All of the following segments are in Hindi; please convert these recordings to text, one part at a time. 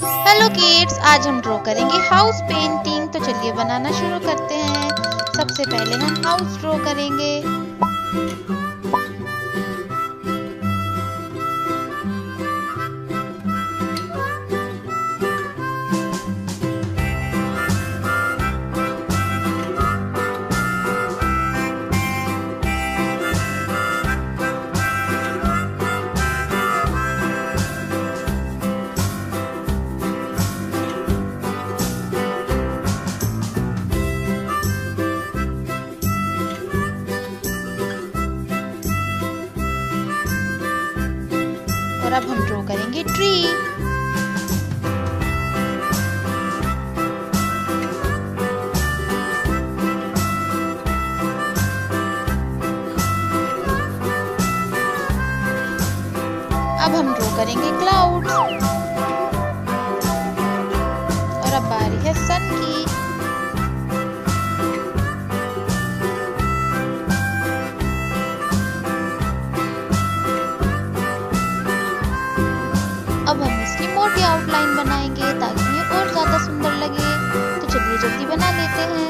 हेलो किड्स, आज हम ड्रॉ करेंगे हाउस पेंटिंग। तो चलिए बनाना शुरू करते हैं। सबसे पहले हम हाउस ड्रॉ करेंगे। और अब हम ड्रॉ करेंगे ट्री। अब हम ड्रॉ करेंगे क्लाउड्स। और अब बारी है सन की। अब हम इसकी मोटी आउटलाइन बनाएंगे ताकि ये और ज्यादा सुंदर लगे। तो चलिए जल्दी बना लेते हैं।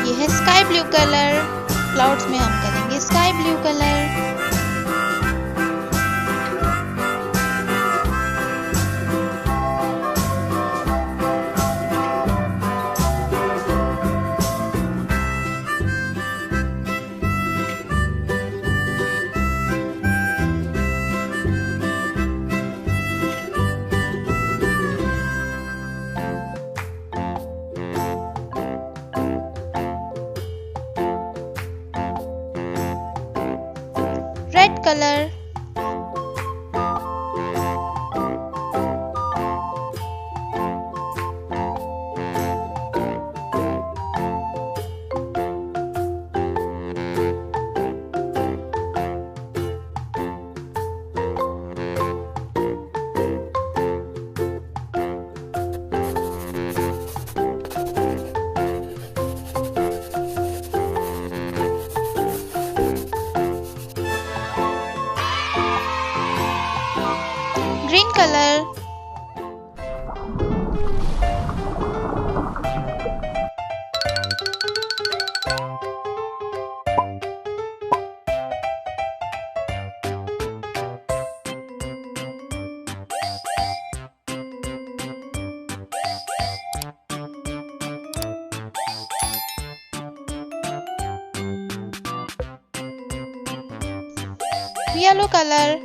ये है स्काई ब्लू कलर। क्लाउड्स में हम करेंगे sky blue colour. Red colour. Green colour. Yellow colour.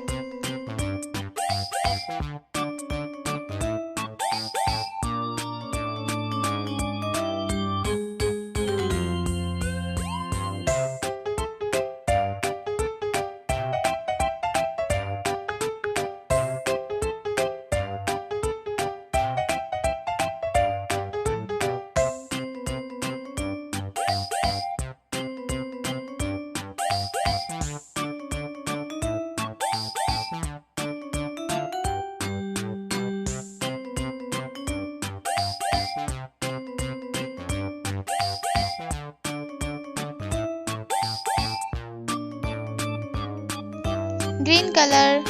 Green colour.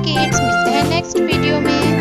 Kids, मिलते हैं नेक्स्ट वीडियो में।